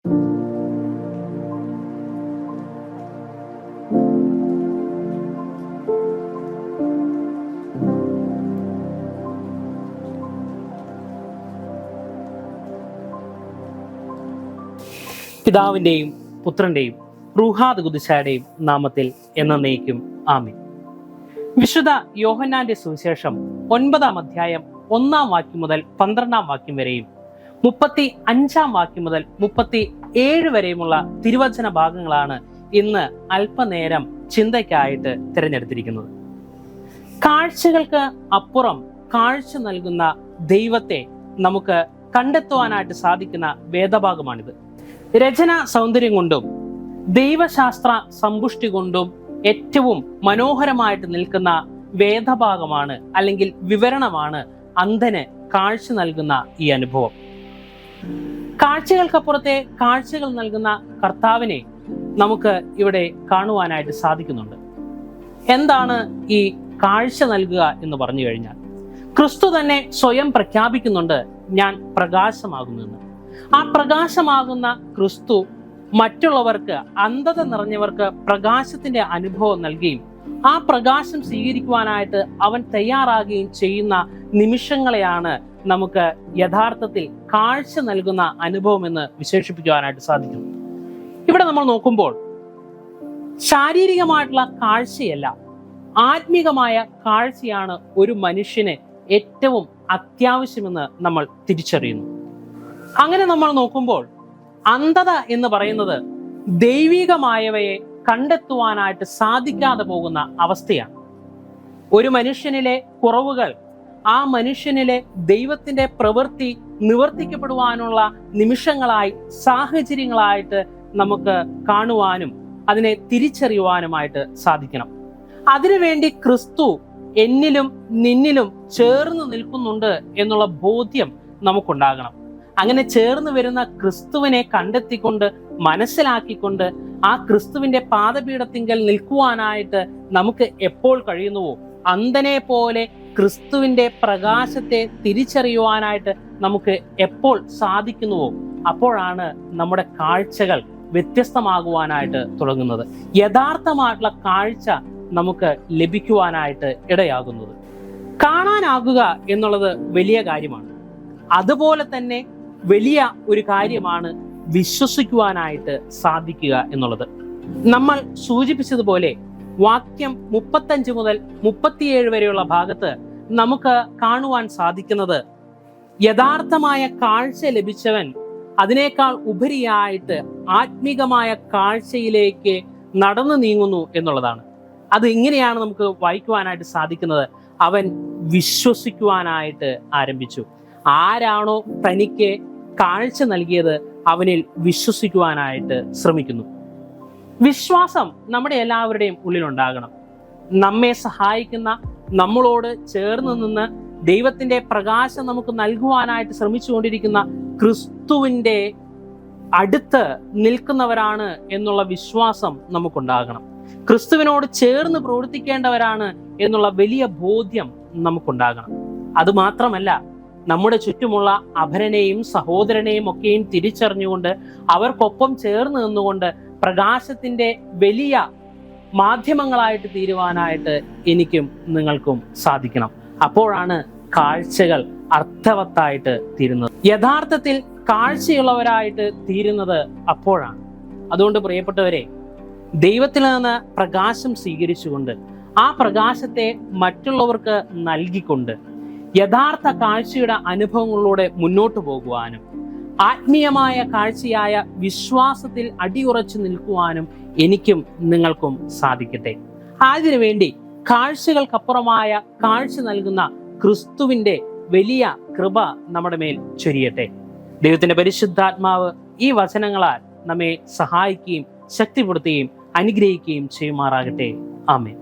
പിതാവിൻ്റെയും പുത്രൻ്റെയും റൂഹാദ് ഖുദ്ദൂസിന്റെയും നാമത്തിൽ എന്നേക്കും ആമേൻ. വിശുദ്ധ യോഹന്നാന്റെ സുവിശേഷം 9-ാം അധ്യായം 1-ാം വാക്യം മുതൽ 12-ാം വാക്യം വരെയും 35-ാം വാക്യം മുതൽ 37 വരെയുമുള്ള തിരുവചന ഭാഗങ്ങളാണ് ഇന്ന് അല്പനേരം ചിന്തയ്ക്കായിട്ട് തിരഞ്ഞെടുത്തിരിക്കുന്നത്. കാഴ്ചകൾക്ക് അപ്പുറം കാഴ്ച നൽകുന്ന ദൈവത്തെ നമുക്ക് കണ്ടെത്തുവാനായിട്ട് സാധിക്കുന്ന വേദഭാഗമാണിത്. രചനാ സൗന്ദര്യം കൊണ്ടും ദൈവശാസ്ത്ര സമ്പുഷ്ടി കൊണ്ടും ഏറ്റവും മനോഹരമായിട്ട് നിൽക്കുന്ന വേദഭാഗമാണ് അല്ലെങ്കിൽ വിവരണമാണ് അന്ധന് കാഴ്ച നൽകുന്ന ഈ അനുഭവം. കാഴ്ചകൾക്കപ്പുറത്തെ കാഴ്ചകൾ നൽകുന്ന കർത്താവിനെ നമുക്ക് ഇവിടെ കാണുവാനായിട്ട് സാധിക്കുന്നുണ്ട്. എന്താണ് ഈ കാഴ്ച നൽകുക എന്ന് പറഞ്ഞു കഴിഞ്ഞാൽ, ക്രിസ്തു തന്നെ സ്വയം പ്രഖ്യാപിക്കുന്നുണ്ട്, ഞാൻ പ്രകാശമാകുന്നെന്ന്. ആ പ്രകാശമാകുന്ന ക്രിസ്തു മറ്റുള്ളവർക്ക്, അന്ധത നിറഞ്ഞവർക്ക് പ്രകാശത്തിന്റെ അനുഭവം നൽകുകയും ആ പ്രകാശം സ്വീകരിക്കുവാനായിട്ട് അവൻ തയ്യാറാകുകയും ചെയ്യുന്ന നിമിഷങ്ങളെയാണ് നമുക്ക് യഥാർത്ഥത്തിൽ കാഴ്ച നൽകുന്ന അനുഭവം എന്ന് വിശേഷിപ്പിക്കുവാനായിട്ട് സാധിക്കും. ഇവിടെ നമ്മൾ നോക്കുമ്പോൾ ശാരീരികമായിട്ടുള്ള കാഴ്ചയല്ല, ആത്മീകമായ കാഴ്ചയാണ് ഒരു മനുഷ്യന് ഏറ്റവും അത്യാവശ്യമെന്ന് നമ്മൾ തിരിച്ചറിയുന്നു. അങ്ങനെ നമ്മൾ നോക്കുമ്പോൾ അന്ധത എന്ന് പറയുന്നത് ദൈവികമായവയെ കണ്ടെത്തുവാനായിട്ട് സാധിക്കാതെ പോകുന്ന അവസ്ഥയാണ്. ഒരു മനുഷ്യനിലെ കുറവുകൾ ആ മനുഷ്യനിലെ ദൈവത്തിന്റെ പ്രവൃത്തി നിവർത്തിക്കപ്പെടുവാനുള്ള നിമിഷങ്ങളായി, സാഹചര്യങ്ങളായിട്ട് നമുക്ക് കാണുവാനും അതിനെ തിരിച്ചറിയുവാനുമായിട്ട് സാധിക്കണം. അതിനുവേണ്ടി ക്രിസ്തു എന്നിലും നിന്നിലും ചേർന്ന് നിൽക്കുന്നുണ്ട് എന്നുള്ള ബോധ്യം നമുക്കുണ്ടാകണം. അങ്ങനെ ചേർന്ന് വരുന്ന ക്രിസ്തുവിനെ കണ്ടെത്തിക്കൊണ്ട്, മനസ്സിലാക്കിക്കൊണ്ട് ആ ക്രിസ്തുവിന്റെ പാദപീഠത്തിങ്കൽ നിൽക്കുവാനായിട്ട് നമുക്ക് എപ്പോൾ കഴിയുന്നുവോ, അന്ധനെ പോലെ ക്രിസ്തുവിന്റെ പ്രകാശത്തെ തിരിച്ചറിയുവാനായിട്ട് നമുക്ക് എപ്പോൾ സാധിക്കുന്നുവോ, അപ്പോഴാണ് നമ്മുടെ കാഴ്ചകൾ വ്യത്യസ്തമാകുവാനായിട്ട് തുടങ്ങുന്നത്. യഥാർത്ഥമായിട്ടുള്ള കാഴ്ച നമുക്ക് ലഭിക്കുവാനായിട്ട് ഇടയാകുന്നത്. കാണാനാകുക എന്നുള്ളത് വലിയ കാര്യമാണ്. അതുപോലെ തന്നെ വലിയ ഒരു കാര്യമാണ് വിശ്വസിക്കുവാനായിട്ട് സാധിക്കുക എന്നുള്ളത്. നമ്മൾ സൂചിപ്പിച്ചതുപോലെ വാക്യം 35 മുതൽ 37 വരെയുള്ള ഭാഗത്ത് നമുക്ക് കാണുവാൻ സാധിക്കുന്നത്, യഥാർത്ഥമായ കാഴ്ച ലഭിച്ചവൻ അതിനേക്കാൾ ഉപരിയായിട്ട് ആത്മീകമായ കാഴ്ചയിലേക്ക് നടന്നു നീങ്ങുന്നു എന്നുള്ളതാണ്. അത് ഇങ്ങനെയാണ് നമുക്ക് വായിക്കുവാനായിട്ട് സാധിക്കുന്നത്. അവൻ വിശ്വസിക്കുവാനായിട്ട് ആരംഭിച്ചു. ആരാണോ തനിക്ക് കാഴ്ച നൽകിയത് അവനിൽ വിശ്വസിക്കുവാനായിട്ട് ശ്രമിക്കുന്നു. വിശ്വാസം നമ്മുടെ എല്ലാവരുടെയും ഉള്ളിലുണ്ടാകണം. നമ്മെ സഹായിക്കുന്ന, നമ്മളോട് ചേർന്ന് നിന്ന് ദൈവത്തിന്റെ പ്രകാശം നമുക്ക് നൽകുവാനായിട്ട് ശ്രമിച്ചുകൊണ്ടിരിക്കുന്ന ക്രിസ്തുവിന്റെ അടുത്ത് നിൽക്കുന്നവരാണ് എന്നുള്ള വിശ്വാസം നമുക്കുണ്ടാകണം. ക്രിസ്തുവിനോട് ചേർന്ന് പ്രവർത്തിക്കേണ്ടവരാണ് എന്നുള്ള വലിയ ബോധ്യം നമുക്കുണ്ടാകണം. അതുമാത്രമല്ല, നമ്മുടെ ചുറ്റുമുള്ള അപരനെയും സഹോദരനെയും ഒക്കെയും തിരിച്ചറിഞ്ഞുകൊണ്ട് അവർക്കൊപ്പം ചേർന്ന് നിന്നുകൊണ്ട് പ്രകാശത്തിന്റെ വലിയ മാധ്യമങ്ങളായിട്ട് തീരുവാനായിട്ട് എനിക്കും നിങ്ങൾക്കും സാധിക്കണം. അപ്പോഴാണ് കാഴ്ചകൾ അർത്ഥവത്തായിട്ട് തീരുന്നത്. യഥാർത്ഥത്തിൽ കാഴ്ചയുള്ളവരായിട്ട് തീരുന്നത് അപ്പോഴാണ്. അതുകൊണ്ട് പ്രിയപ്പെട്ടവരെ, ദൈവത്തിൽ നിന്ന് പ്രകാശം സ്വീകരിച്ചുകൊണ്ട് ആ പ്രകാശത്തെ മറ്റുള്ളവർക്ക് നൽകിക്കൊണ്ട് യഥാർത്ഥ കാഴ്ചയുടെ അനുഭവങ്ങളിലൂടെ മുന്നോട്ട് പോകുവാനും ആത്മീയമായ കാഴ്ചയായ വിശ്വാസത്തിൽ അടിയുറച്ചു നിൽക്കുവാനും എനിക്കും നിങ്ങൾക്കും സാധിക്കട്ടെ. അതിനുവേണ്ടി കാഴ്ചകൾക്കപ്പുറമായ കാഴ്ച നൽകുന്ന ക്രിസ്തുവിന്റെ വലിയ കൃപ നമ്മുടെ മേൽ ചൊരിയട്ടെ. ദൈവത്തിന്റെ പരിശുദ്ധാത്മാവ് ഈ വചനങ്ങളാൽ നമ്മെ സഹായിക്കുകയും ശക്തിപ്പെടുത്തുകയും അനുഗ്രഹിക്കുകയും ചെയ്യുമാറാകട്ടെ. ആമേൻ.